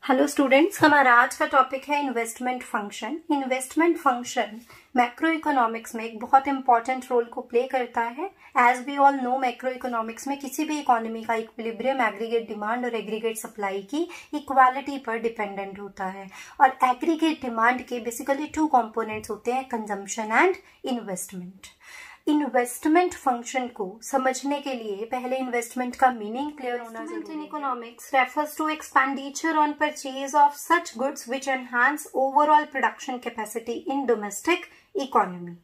Hello students, हमारा आज का टॉपिक है investment function. Investment function macroeconomics में एक बहुत इंपॉर्टेंट रोल को प्ले करता है। As we all know, macroeconomics में किसी भी इकोनॉमी का इक्विलिब्रियम एग्रीगेट डिमांड और एग्रीगेट सप्लाई की इक्वालिटी पर डिपेंडेंट होता है। और एग्रीगेट डिमांड के बेसिकली टू कंपोनेंट्स होते हैं, consumption and investment. Investment function को समझने के लिए पहले इन्वेस्टमेंट का मीनिंग क्लियर होना जरूरी है। In economics refers to expenditure on purchase of such goods which enhance overall production capacity in domestic economy.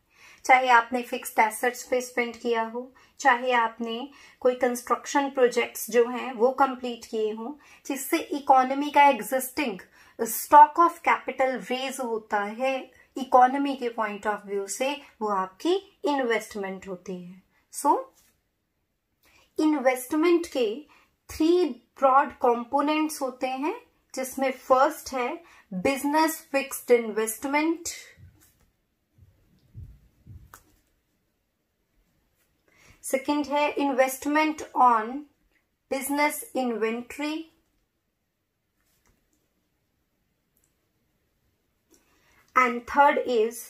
चाहे आपने फिक्स्ड एसेट्स पे स्पेंड किया हो, चाहे आपने कोई कंस्ट्रक्शन प्रोजेक्ट्स जो हैं वो कंप्लीट किए हों, जिससे इकोनॉमी का existing stock of capital raise होता है, इकोनॉमी के पॉइंट ऑफ व्यू से वो आपकी इन्वेस्टमेंट होती है। सो इन्वेस्टमेंट के 3 ब्रॉड कंपोनेंट्स होते हैं, जिसमें फर्स्ट है बिजनेस फिक्स्ड इन्वेस्टमेंट, सेकंड है investment on business inventory, and third is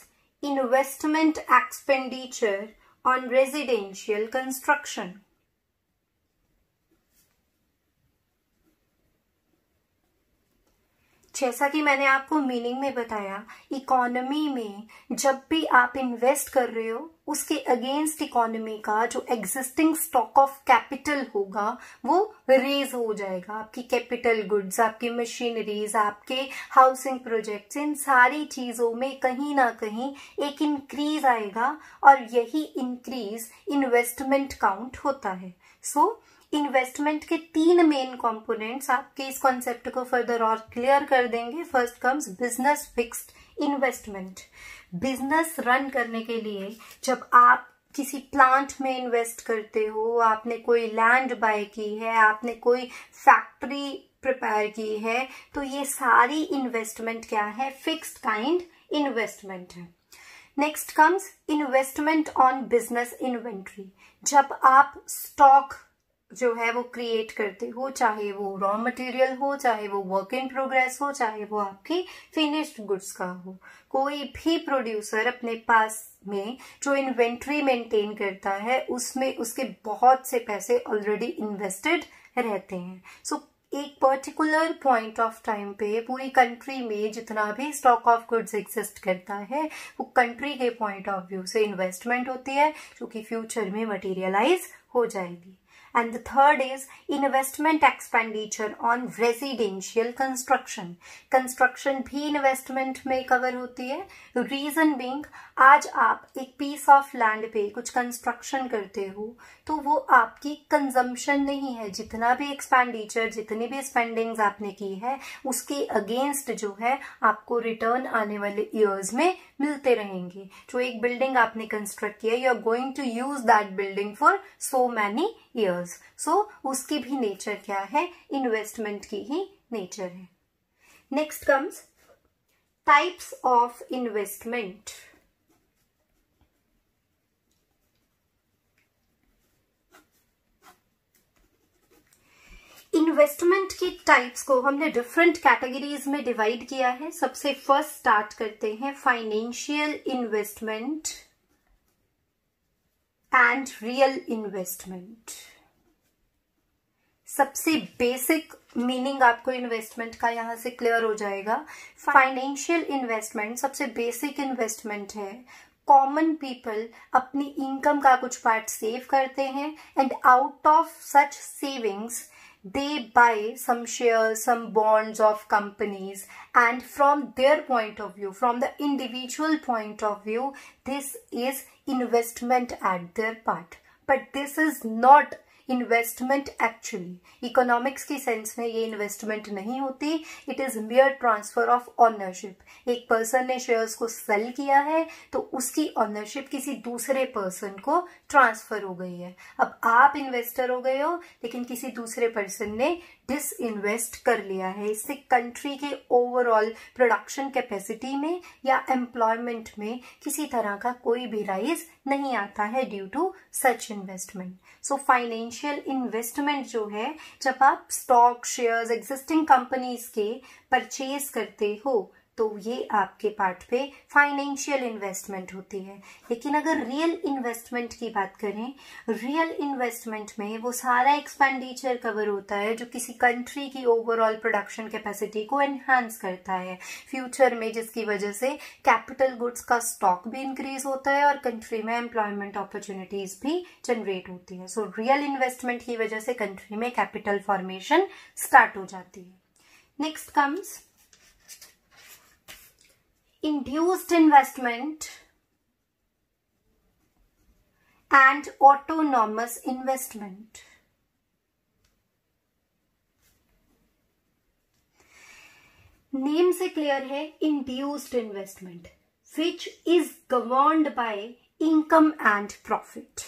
investment expenditure on residential construction. जैसा कि मैंने आपको मीनिंग में बताया, इकोनॉमी में जब भी आप इन्वेस्ट कर रहे हो, उसके अगेंस्ट इकोनॉमी का जो एग्जिस्टिंग स्टॉक ऑफ कैपिटल होगा वो रेज हो जाएगा। आपकी कैपिटल गुड्स, आपकी मशीनरीज, आपके हाउसिंग प्रोजेक्ट्स, इन सारी चीजों में कहीं ना कहीं एक इंक्रीज आएगा और यही इंक्रीज इन्वेस्टमेंट काउंट होता है। सो इन्वेस्टमेंट के 3 मेन कंपोनेंट्स आपके इस कॉन्सेप्ट को फर्दर और क्लियर कर देंगे। First comes business fixed investment. Business run करने के लिए जब आप किसी प्लांट में इन्वेस्ट करते हो, आपने कोई लैंड बाय की है, आपने कोई फैक्ट्री प्रिपेयर की है, तो ये सारी इन्वेस्टमेंट क्या है? फिक्स्ड काइंड इन्वेस्टमेंट है। Next comes investment on business inventory. जब आप स्टॉक जो है वो क्रिएट करते हो, चाहे वो रॉ मटेरियल हो, चाहे वो वर्क इन प्रोग्रेस हो, चाहे वो आपकी फिनिश्ड गुड्स का हो, कोई भी प्रोड्यूसर अपने पास में जो इन्वेंट्री मेंटेन करता है उसमें उसके बहुत से पैसे ऑलरेडी इन्वेस्टेड रहते हैं। सो एक पर्टिकुलर पॉइंट ऑफ टाइम पे पूरी कंट्री में जितना भी स्टॉक ऑफ गुड्स एग्जिस्ट करता है वो कंट्री के पॉइंट ऑफ व्यू से इन्वेस्टमेंट होती है, जो कि फ्यूचर में मटेरियलाइज हो जाएगी। And the third is investment expenditure on residential construction. Construction भी investment में cover होती है। Reason being, आज आप एक piece of land पे कुछ construction करते हो तो वो आपकी consumption नहीं है। जितना भी expenditure, जितनी भी spendings आपने की है, उसके against जो है आपको return आने वाले years में मिलते रहेंगे। जो एक building आपने construct किया, you are going to use that building for so many years. So उसकी भी नेचर क्या है? इन्वेस्टमेंट की ही नेचर है। Next comes types of investment. Investment की टाइप्स को हमने डिफरेंट कैटेगरीज में डिवाइड किया है। सबसे फर्स्ट स्टार्ट करते हैं financial investment and real investment. सबसे बेसिक मीनिंग आपको इन्वेस्टमेंट का यहां से क्लियर हो जाएगा। फाइनेंशियल इन्वेस्टमेंट सबसे बेसिक इन्वेस्टमेंट है। कॉमन पीपल अपनी इनकम का कुछ पार्ट सेव करते हैं and out of such savings they buy some shares, some bonds of companies, and from their point of view, from the individual point of view, this is investment at their part. But this is not investment actually economics की sense में ये investment नहीं होती। It is मियर transfer of ownership. एक person ने shares को cell किया है तो उसकी ऑनरशिप किसी दूसरे पर्सन को ट्रांसफर हो गई है। अब आप इन्वेस्टर हो गए हो, लेकिन किसी दूसरे पर्सन ने डिसइन्वेस्ट कर लिया है। इससे कंट्री के ओवरऑल प्रोडक्शन कैपेसिटी में या एम्प्लॉयमेंट में किसी तरह का कोई भी राइज नहीं आता है due to such investment. So financial investment जो है, जब आप स्टॉक शेयर्स एग्जिस्टिंग कंपनीज के परचेज करते हो तो ये आपके पार्ट पे फाइनेंशियल इन्वेस्टमेंट होती है। लेकिन अगर रियल इन्वेस्टमेंट की बात करें, रियल इन्वेस्टमेंट में वो सारा एक्सपेंडिचर कवर होता है जो किसी कंट्री की ओवरऑल प्रोडक्शन कैपेसिटी को एनहांस करता है फ्यूचर में, जिसकी वजह से कैपिटल गुड्स का स्टॉक भी इंक्रीज होता है और कंट्री में एम्प्लॉयमेंट अपॉर्चुनिटीज भी जनरेट होती है। सो रियल इन्वेस्टमेंट की वजह से कंट्री में कैपिटल फॉर्मेशन स्टार्ट हो जाती है। Next comes induced investment and autonomous investment. Name से क्लियर है, induced investment which is governed by income and profit।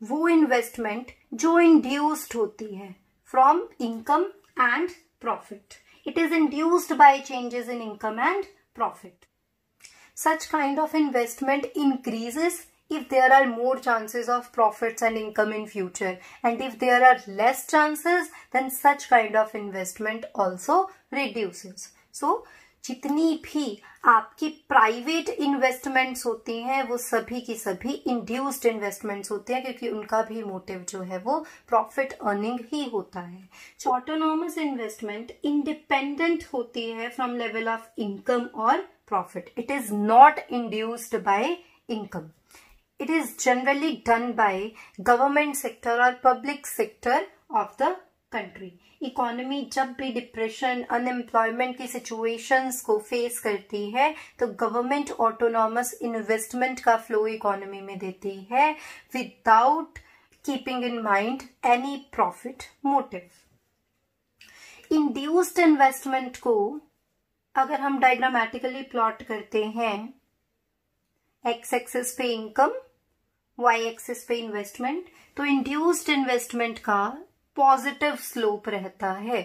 वो इन्वेस्टमेंट जो इंड्यूस्ड होती है from income and profit. It is induced by changes in income and profit. Such kind of investment increases if there are more chances of profits and income in future, and if there are less chances then such kind of investment also reduces. So जितनी भी आपकी private investments होती हैं वो सभी की सभी induced investments होते हैं, क्योंकि उनका भी मोटिव जो है वो प्रॉफिट अर्निंग ही होता है। ऑटोनॉमस इन्वेस्टमेंट इंडिपेंडेंट होती है फ्रॉम लेवल ऑफ इनकम और profit. It is not induced by income. It is generally done by government sector और public sector of the country. Economy जब भी डिप्रेशन, अनएम्प्लॉयमेंट की situations को फेस करती है तो गवर्नमेंट ऑटोनॉमस इन्वेस्टमेंट का फ्लो इकोनॉमी में देती है without keeping in mind any profit motive. Induced investment को अगर हम डायग्रामेटिकली प्लॉट करते हैं, एक्स एक्सिस पे इनकम, वाई एक्सिस पे इन्वेस्टमेंट, तो इंड्यूस्ड इन्वेस्टमेंट का पॉजिटिव स्लोप रहता है।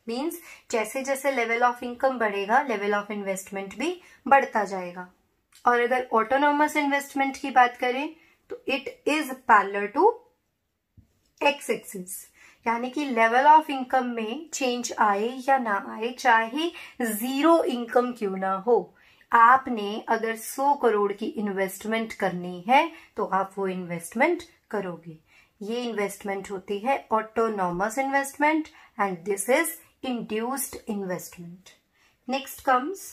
मींस जैसे जैसे लेवल ऑफ इनकम बढ़ेगा लेवल ऑफ इन्वेस्टमेंट भी बढ़ता जाएगा। और अगर ऑटोनॉमस इन्वेस्टमेंट की बात करें तो it is parallel to x axis, यानी कि लेवल ऑफ इनकम में चेंज आए या ना आए, चाहे जीरो इनकम क्यों ना हो, आपने अगर 100 करोड़ की इन्वेस्टमेंट करनी है तो आप वो इन्वेस्टमेंट करोगे। ये इन्वेस्टमेंट होती है autonomous investment and this is induced investment. Next comes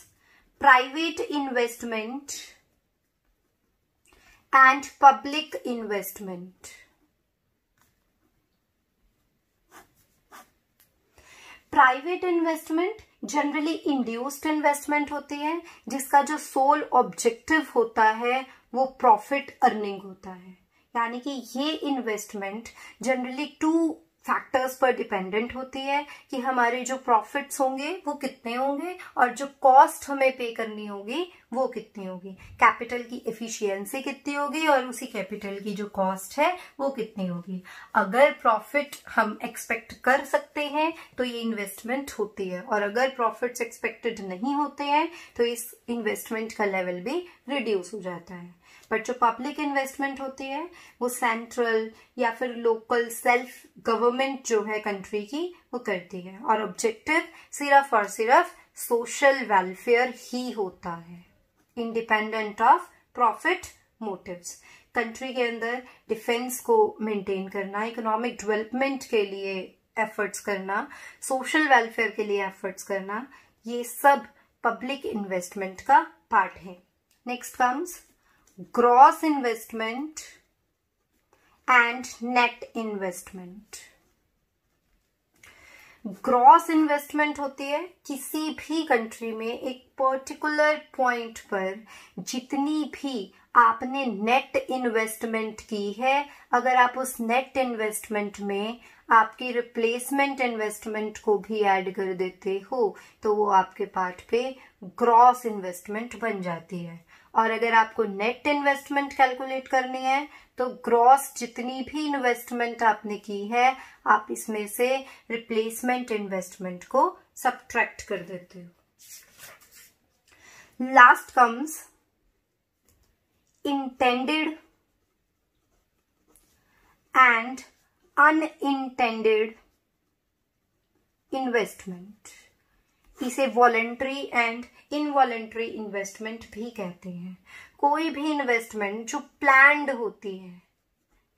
private investment and public investment. Private investment generally induced investment होती है जिसका जो सोल ऑब्जेक्टिव होता है वो प्रॉफिट अर्निंग होता है। यानी कि ये इन्वेस्टमेंट जनरली 2 फैक्टर्स पर डिपेंडेंट होती है कि हमारे जो प्रॉफिट्स होंगे वो कितने होंगे और जो कॉस्ट हमें पे करनी होगी वो कितनी होगी, कैपिटल की एफिशिएंसी कितनी होगी और उसी कैपिटल की जो कॉस्ट है वो कितनी होगी। अगर प्रॉफिट हम एक्सपेक्ट कर सकते हैं तो ये इन्वेस्टमेंट होती है, और अगर प्रॉफिट्स एक्सपेक्टेड नहीं होते हैं तो इस इन्वेस्टमेंट का लेवल भी रिड्यूस हो जाता है। बट जो पब्लिक इन्वेस्टमेंट होती है वो सेंट्रल या फिर लोकल सेल्फ गवर्नमेंट जो है कंट्री की वो करती है, और ऑब्जेक्टिव सिर्फ और सिर्फ सोशल वेलफेयर ही होता है, independent of profit motives. Country के अंदर डिफेंस को मेंटेन करना, इकोनॉमिक डेवलपमेंट के लिए एफर्ट्स करना, सोशल वेलफेयर के लिए एफर्ट्स करना, ये सब पब्लिक इन्वेस्टमेंट का पार्ट है। Next comes gross investment and net investment. Gross investment होती है किसी भी कंट्री में एक पर्टिकुलर पॉइंट पर जितनी भी आपने नेट इन्वेस्टमेंट की है, अगर आप उस नेट इन्वेस्टमेंट में आपकी रिप्लेसमेंट इन्वेस्टमेंट को भी ऐड कर देते हो तो वो आपके पार्ट पे ग्रॉस इन्वेस्टमेंट बन जाती है। और अगर आपको नेट इन्वेस्टमेंट कैलकुलेट करनी है तो ग्रॉस जितनी भी इन्वेस्टमेंट आपने की है आप इसमें से रिप्लेसमेंट इन्वेस्टमेंट को सब्ट्रैक्ट कर देते हो। Last comes intended and unintended investment. इसे वॉलंटरी एंड इनवॉलंटरी इन्वेस्टमेंट भी कहते हैं। कोई भी इन्वेस्टमेंट जो प्लान्ड होती है,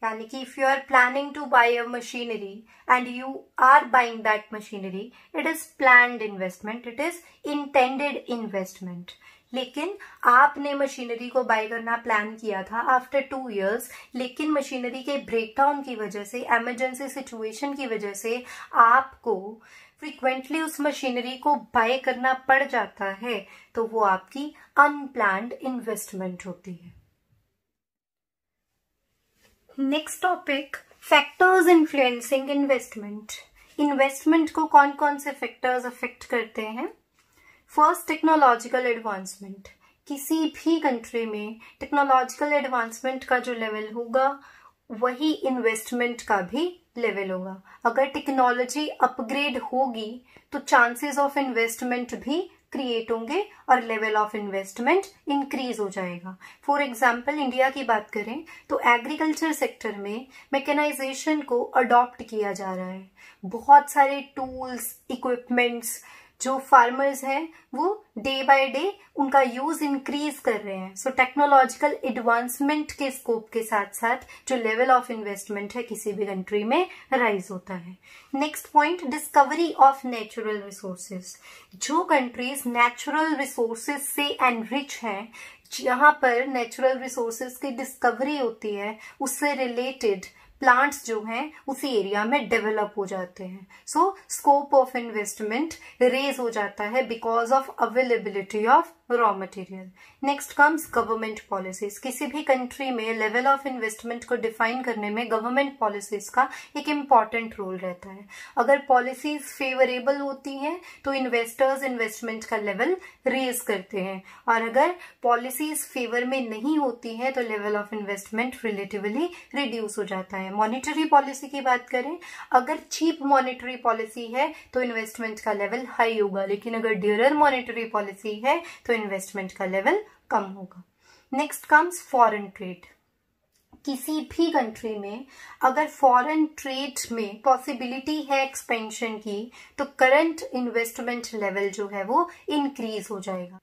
यानी कि if you are planning to buy a machinery and you are buying that machinery, it is planned investment, it is intended investment. लेकिन आपने मशीनरी को बाय करना प्लान किया था आफ्टर 2 years, लेकिन मशीनरी के ब्रेकडाउन की वजह से, इमरजेंसी सिचुएशन की वजह से आपको फ्रीक्वेंटली उस मशीनरी को बाय करना पड़ जाता है, तो वो आपकी अनप्लान्ड इन्वेस्टमेंट होती है। Next topic, factors influencing investment. Investment को कौन कौन से फैक्टर्स अफेक्ट करते हैं? First, technological advancement. किसी भी कंट्री में टेक्नोलॉजिकल एडवांसमेंट का जो लेवल होगा वही इन्वेस्टमेंट का भी लेवल होगा। अगर टेक्नोलॉजी अपग्रेड होगी तो चांसेस ऑफ इन्वेस्टमेंट भी क्रिएट होंगे और लेवल ऑफ इन्वेस्टमेंट इंक्रीज हो जाएगा। फॉर एग्जाम्पल इंडिया की बात करें तो एग्रीकल्चर सेक्टर में मैकेनाइजेशन को अडॉप्ट किया जा रहा है। बहुत सारे टूल्स, इक्विपमेंट्स जो फार्मर्स हैं वो डे बाय डे उनका यूज इंक्रीज कर रहे हैं। सो टेक्नोलॉजिकल एडवांसमेंट के स्कोप के साथ साथ जो लेवल ऑफ इन्वेस्टमेंट है किसी भी कंट्री में राइज होता है। Next point, discovery of natural resources. जो कंट्रीज नेचुरल रिसोर्सेज से एनरिच हैं, जहां पर नेचुरल रिसोर्सेज की डिस्कवरी होती है, उससे रिलेटेड प्लांट्स जो हैं उसी एरिया में डेवलप हो जाते हैं। सो स्कोप ऑफ इन्वेस्टमेंट रेज हो जाता है because of availability of raw material. Next comes government policies. किसी भी कंट्री में लेवल ऑफ इन्वेस्टमेंट को डिफाइन करने में गवर्नमेंट पॉलिसीज का एक इम्पॉर्टेंट रोल रहता है। अगर पॉलिसीज फेवरेबल होती हैं तो इन्वेस्टर्स इन्वेस्टमेंट का लेवल रेज करते हैं, और अगर पॉलिसीज फेवर में नहीं होती हैं तो level of investment relatively reduce हो जाता है। मॉनेटरी पॉलिसी की बात करें, अगर चीप मॉनेटरी पॉलिसी है तो इन्वेस्टमेंट का लेवल हाई होगा, लेकिन अगर डियरर मॉनेटरी पॉलिसी है तो इन्वेस्टमेंट का लेवल कम होगा। Next comes foreign trade. किसी भी कंट्री में अगर फॉरेन ट्रेड में पॉसिबिलिटी है एक्सपेंशन की तो करंट इन्वेस्टमेंट लेवल जो है वो इंक्रीज हो जाएगा।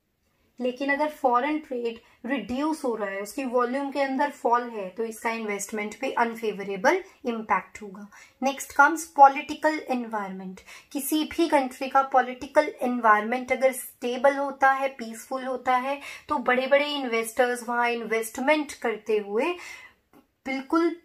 लेकिन अगर फॉरेन ट्रेड रिड्यूस हो रहा है, उसकी वॉल्यूम के अंदर फॉल है, तो इसका इन्वेस्टमेंट पे अनफेवरेबल इम्पैक्ट होगा। Next comes political environment. किसी भी कंट्री का पॉलिटिकल एनवायरनमेंट अगर स्टेबल होता है, पीसफुल होता है, तो बड़े बड़े इन्वेस्टर्स वहां इन्वेस्टमेंट करते हुए बिल्कुल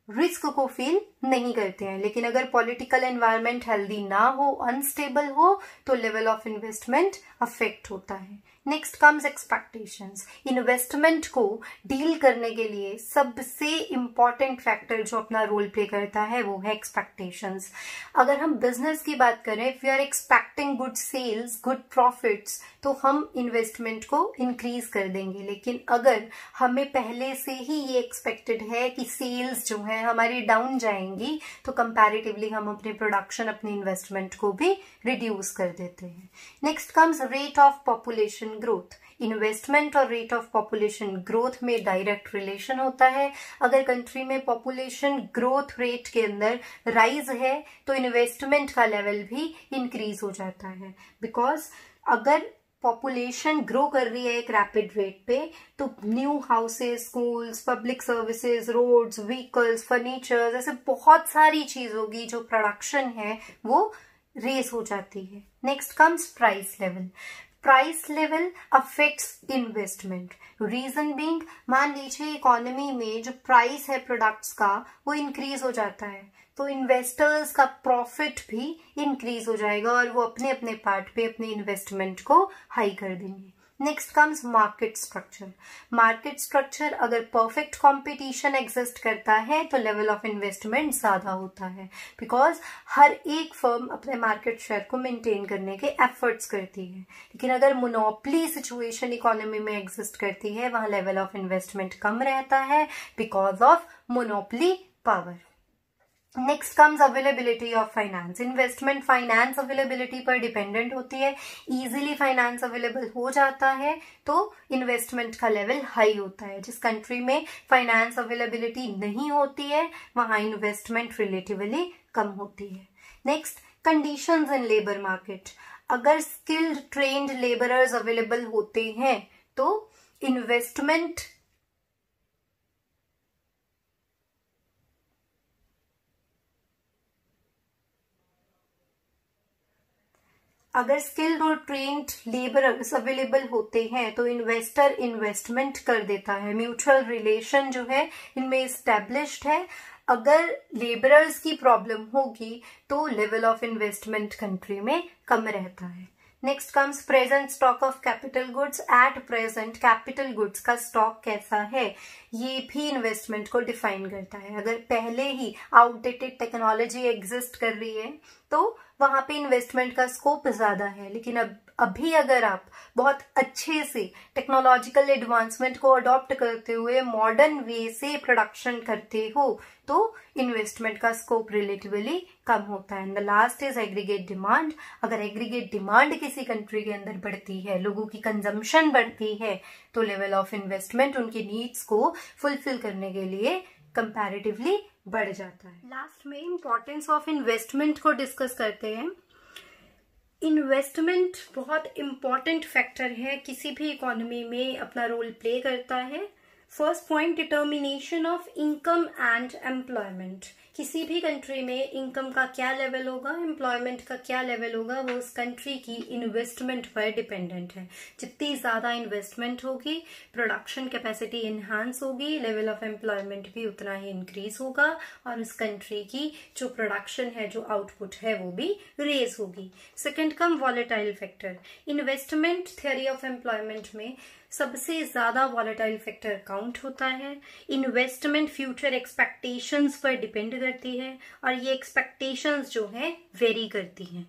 रिस्क को फील नहीं करते हैं। लेकिन अगर पॉलिटिकल एनवायरनमेंट हेल्दी ना हो, अनस्टेबल हो, तो लेवल ऑफ इन्वेस्टमेंट अफेक्ट होता है। Next comes expectations. इन्वेस्टमेंट को डील करने के लिए सबसे इंपॉर्टेंट फैक्टर जो अपना रोल प्ले करता है वो है एक्सपेक्टेशंस। अगर हम बिजनेस की बात करें, if we are expecting good sales, good profits, तो हम इन्वेस्टमेंट को इंक्रीज कर देंगे। लेकिन अगर हमें पहले से ही ये एक्सपेक्टेड है कि सेल्स जो है हमारी डाउन जाएंगी, तो कंपैरेटिवली हम अपने प्रोडक्शन, अपनी इन्वेस्टमेंट को भी रिड्यूस कर देते हैं। Next comes rate of population growth. Investment और रेट ऑफ पॉपुलेशन ग्रोथ में डायरेक्ट रिलेशन होता है। अगर कंट्री में पॉपुलेशन ग्रोथ रेट के अंदर राइज है तो इन्वेस्टमेंट का लेवल भी इंक्रीज हो जाता है। बिकॉज अगर पॉपुलेशन ग्रो कर रही है एक रैपिड रेट पे, तो new houses, schools, public services, roads, vehicles, furniture, ऐसे बहुत सारी चीज होगी, जो प्रोडक्शन है वो रेस हो जाती है। Next comes price level. Price level affects investment. Reason being, मान लीजिए इकोनॉमी में जो प्राइस है प्रोडक्ट्स का वो इंक्रीज हो जाता है, तो इन्वेस्टर्स का प्रॉफिट भी इंक्रीज हो जाएगा और वो अपने अपने पार्ट पे अपने इन्वेस्टमेंट को हाई कर देंगे। Next comes market structure. Market structure अगर परफेक्ट कंपटीशन एग्जिस्ट करता है तो लेवल ऑफ इन्वेस्टमेंट ज्यादा होता है, बिकॉज हर एक फर्म अपने मार्केट शेयर को मेंटेन करने के एफर्ट्स करती है। लेकिन अगर मोनोपोली सिचुएशन इकोनॉमी में एग्जिस्ट करती है, वहां लेवल ऑफ इन्वेस्टमेंट कम रहता है because of monopoly power. Next comes availability of finance. Investment finance availability पर डिपेंडेंट होती है। इजीली फाइनेंस अवेलेबल हो जाता है तो इन्वेस्टमेंट का लेवल हाई होता है। जिस कंट्री में फाइनेंस अवेलेबिलिटी नहीं होती है वहां इन्वेस्टमेंट रिलेटिवली कम होती है। Next, conditions in labour market. अगर स्किल्ड ट्रेन्ड लेबरर्स अवेलेबल होते हैं तो इन्वेस्टमेंट अगर स्किल्ड और ट्रेन्ड लेबरर्स अवेलेबल होते हैं तो इन्वेस्टर इन्वेस्टमेंट कर देता है। म्यूचुअल रिलेशन जो है इनमें इस्टेब्लिश्ड है। अगर लेबरर्स की प्रॉब्लम होगी तो लेवल ऑफ इन्वेस्टमेंट कंट्री में कम रहता है। Next comes present stock of capital goods. At present capital goods का स्टॉक कैसा है ये भी इन्वेस्टमेंट को डिफाइन करता है। अगर पहले ही आउटडेटेड टेक्नोलॉजी एग्जिस्ट कर रही है तो वहां पे इन्वेस्टमेंट का स्कोप ज्यादा है, लेकिन अभी अगर आप बहुत अच्छे से टेक्नोलॉजिकल एडवांसमेंट को अडॉप्ट करते हुए मॉडर्न वे से प्रोडक्शन करते हो तो इन्वेस्टमेंट का स्कोप रिलेटिवली कम होता है। And the last is aggregate demand. अगर एग्रीगेट डिमांड किसी कंट्री के अंदर बढ़ती है, लोगों की कंजम्पशन बढ़ती है, तो लेवल ऑफ इन्वेस्टमेंट उनकी नीड्स को फुलफिल करने के लिए कंपैरेटिवली बढ़ जाता है। लास्ट में इंपॉर्टेंस ऑफ इन्वेस्टमेंट को डिस्कस करते हैं। इन्वेस्टमेंट बहुत इंपॉर्टेंट फैक्टर है, किसी भी इकोनॉमी में अपना रोल प्ले करता है। First point, determination of income and employment. किसी भी कंट्री में इनकम का क्या लेवल होगा, एम्प्लॉयमेंट का क्या लेवल होगा, वो उस कंट्री की इन्वेस्टमेंट पर डिपेंडेंट है। जितनी ज्यादा इन्वेस्टमेंट होगी, प्रोडक्शन कैपेसिटी इनहांस होगी, लेवल ऑफ एम्प्लॉयमेंट भी उतना ही इंक्रीज होगा और उस कंट्री की जो प्रोडक्शन है, जो आउटपुट है, वो भी रेज होगी। Second come volatile factor. Investment theory of employment में सबसे ज्यादा वॉलेटाइल फैक्टर काउंट होता है। इन्वेस्टमेंट फ्यूचर एक्सपेक्टेशंस पर डिपेंड करती है और ये एक्सपेक्टेशंस जो है वेरी करती हैं।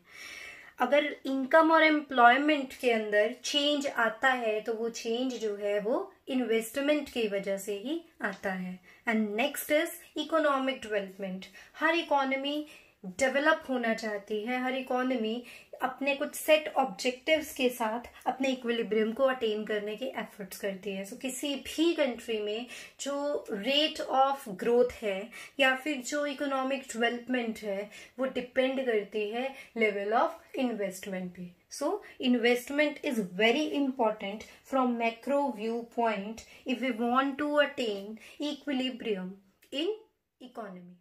अगर इनकम और एम्प्लॉयमेंट के अंदर चेंज आता है तो वो चेंज जो है वो इन्वेस्टमेंट की वजह से ही आता है। And next is economic development. Her economy develop होना चाहती है, हर इकोनॉमी अपने कुछ सेट ऑब्जेक्टिव्स के साथ अपने इक्विलिब्रियम को अटेन करने के एफर्ट्स करती है। सो किसी भी कंट्री में जो रेट ऑफ ग्रोथ है या फिर जो इकोनॉमिक डेवलपमेंट है वो डिपेंड करती है लेवल ऑफ इन्वेस्टमेंट पे। So investment is very important from macro viewpoint if we want to attain equilibrium in economy.